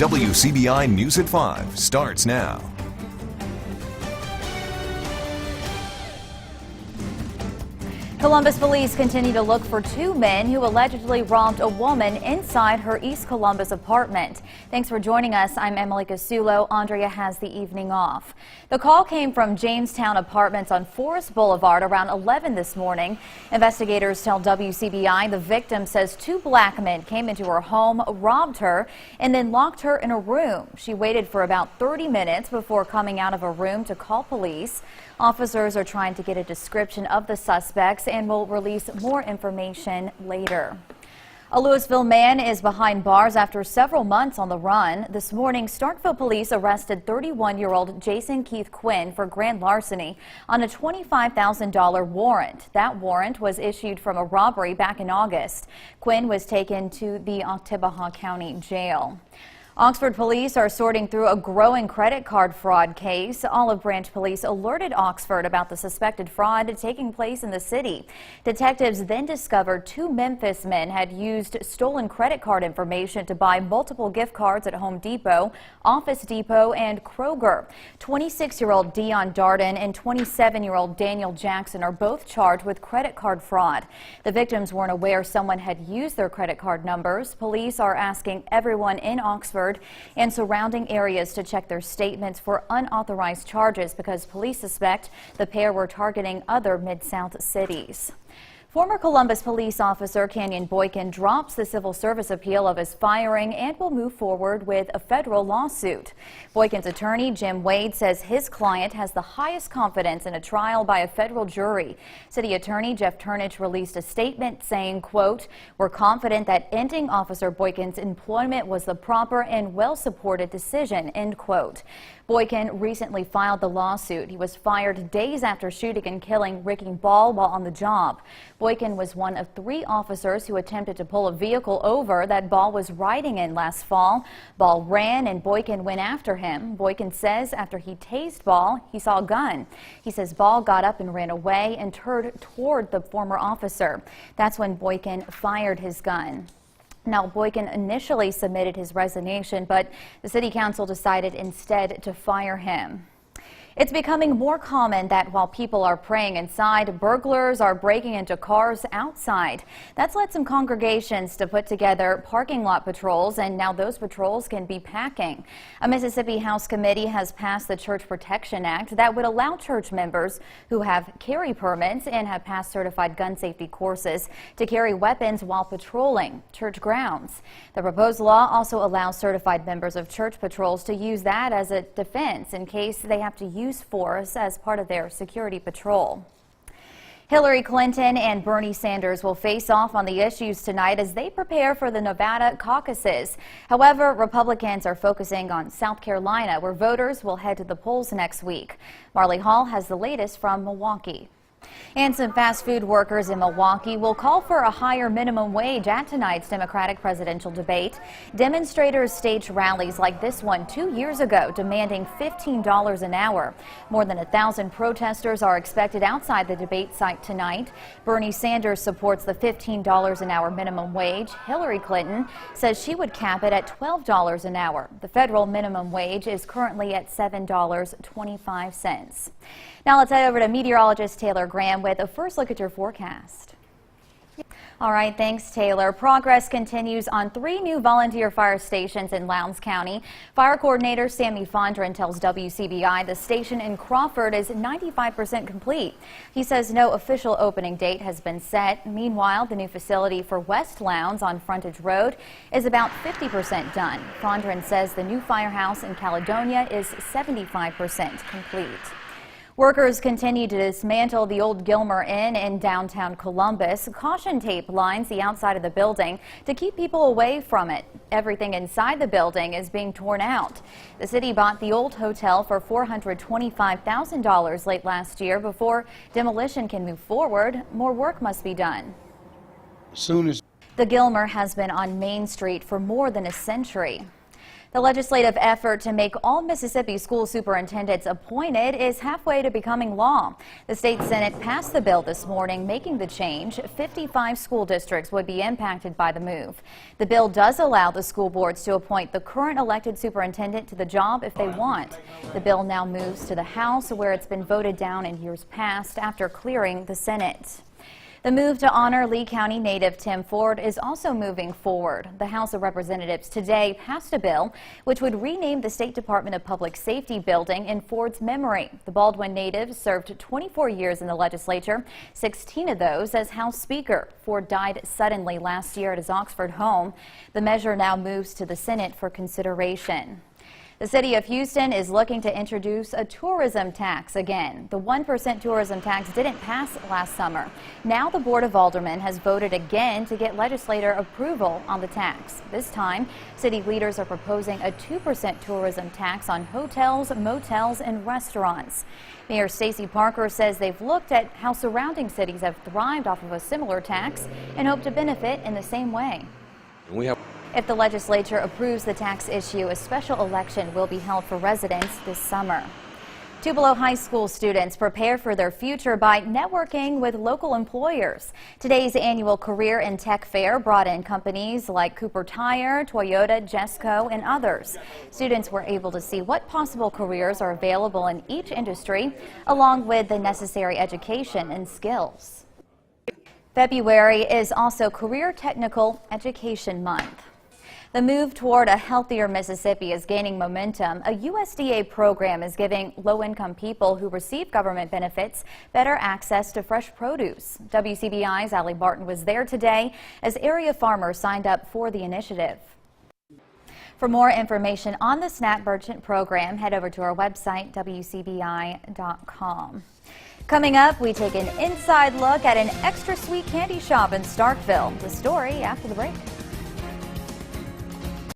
WCBI News at 5 starts now. Columbus police continue to look for two men who allegedly robbed a woman inside her East Columbus apartment. Thanks for joining us. I'm Emily Cassulo. Andrea has the evening off. The call came from Jamestown Apartments on Forest Boulevard around 11 this morning. Investigators tell WCBI the victim says two black men came into her home, robbed her, and then locked her in a room. She waited for about 30 minutes before coming out of a room to call police. Officers are trying to get a description of the suspects and will release more information later. A Louisville man is behind bars after several months on the run. This morning, Starkville police arrested 31-year-old Jason Keith Quinn for grand larceny on a $25,000 warrant. That warrant was issued from a robbery back in August. Quinn was taken to the Oktibbeha County Jail. Oxford police are sorting through a growing credit card fraud case. Olive Branch police alerted Oxford about the suspected fraud taking place in the city. Detectives then discovered two Memphis men had used stolen credit card information to buy multiple gift cards at Home Depot, Office Depot, and Kroger. 26-year-old Dion Darden and 27-year-old Daniel Jackson are both charged with credit card fraud. The victims weren't aware someone had used their credit card numbers. Police are asking everyone in Oxford and surrounding areas to check their statements for unauthorized charges because police suspect the pair were targeting other Mid-South cities. Former Columbus police officer Kenyon Boykin drops the civil service appeal of his firing and will move forward with a federal lawsuit. Boykin's attorney, Jim Wade, says his client has the highest confidence in a trial by a federal jury. City Attorney Jeff Turnage released a statement saying, quote, "We're confident that ending Officer Boykin's employment was the proper and well-supported decision," end quote. Boykin recently filed the lawsuit. He was fired days after shooting and killing Ricky Ball while on the job. Boykin was one of three officers who attempted to pull a vehicle over that Ball was riding in last fall. Ball ran and Boykin went after him. Boykin says after he tased Ball, he saw a gun. He says Ball got up and ran away and turned toward the former officer. That's when Boykin fired his gun. Now, Boykin initially submitted his resignation, but the city council decided instead to fire him. It's becoming more common that while people are praying inside, burglars are breaking into cars outside. That's led some congregations to put together parking lot patrols, and now those patrols can be packing. A Mississippi House committee has passed the Church Protection Act that would allow church members who have carry permits and have passed certified gun safety courses to carry weapons while patrolling church grounds. The proposed law also allows certified members of church patrols to use that as a defense in case they have to use force as part of their security patrol. Hillary Clinton and Bernie Sanders will face off on the issues tonight as they prepare for the Nevada caucuses. However, Republicans are focusing on South Carolina, where voters will head to the polls next week. Marley Hall has the latest from Milwaukee. And some fast food workers in Milwaukee will call for a higher minimum wage at tonight's Democratic presidential debate. Demonstrators staged rallies like this one 2 years ago, demanding $15 an hour. More than 1,000 protesters are expected outside the debate site tonight. Bernie Sanders supports the $15 an hour minimum wage. Hillary Clinton says she would cap it at $12 an hour. The federal minimum wage is currently at $7.25. Now let's head over to meteorologist Taylor Graham with a first look at your forecast. All right, thanks, Taylor. Progress continues on 3 new volunteer fire stations in Lowndes County. Fire coordinator Sammy Fondren tells WCBI the station in Crawford is 95% complete. He says no official opening date has been set. Meanwhile, the new facility for West Lowndes on Frontage Road is about 50% done. Fondren says the new firehouse in Caledonia is 75% complete. Workers continue to dismantle the old Gilmer Inn in downtown Columbus. Caution tape lines the outside of the building to keep people away from it. Everything inside the building is being torn out. The city bought the old hotel for $425,000 late last year. Before demolition can move forward, more work must be done. The Gilmer has been on Main Street for more than a century. The legislative effort to make all Mississippi school superintendents appointed is halfway to becoming law. The state Senate passed the bill this morning, making the change. 55 school districts would be impacted by the move. The bill does allow the school boards to appoint the current elected superintendent to the job if they want. The bill now moves to the House, where it's been voted down in years past after clearing the Senate. The move to honor Lee County native Tim Ford is also moving forward. The House of Representatives today passed a bill which would rename the State Department of Public Safety building in Ford's memory. The Baldwin native served 24 years in the legislature, 16 of those as House Speaker. Ford died suddenly last year at his Oxford home. The measure now moves to the Senate for consideration. The city of Houston is looking to introduce a tourism tax again. The 1% tourism tax didn't pass last summer. Now the Board of Aldermen has voted again to get legislator approval on the tax. This time, city leaders are proposing a 2% tourism tax on hotels, motels, and restaurants. Mayor Stacey Parker says they've looked at how surrounding cities have thrived off of a similar tax and hope to benefit in the same way. If the legislature approves the tax issue, a special election will be held for residents this summer. Tupelo High School students prepare for their future by networking with local employers. Today's annual Career and Tech Fair brought in companies like Cooper Tire, Toyota, Jesco, and others. Students were able to see what possible careers are available in each industry, along with the necessary education and skills. February is also Career Technical Education Month. The move toward a healthier Mississippi is gaining momentum. A USDA program is giving low-income people who receive government benefits better access to fresh produce. WCBI's Allie Barton was there today as area farmers signed up for the initiative. For more information on the SNAP Merchant program, head over to our website, WCBI.com. Coming up, we take an inside look at an extra sweet candy shop in Starkville. The story after the break.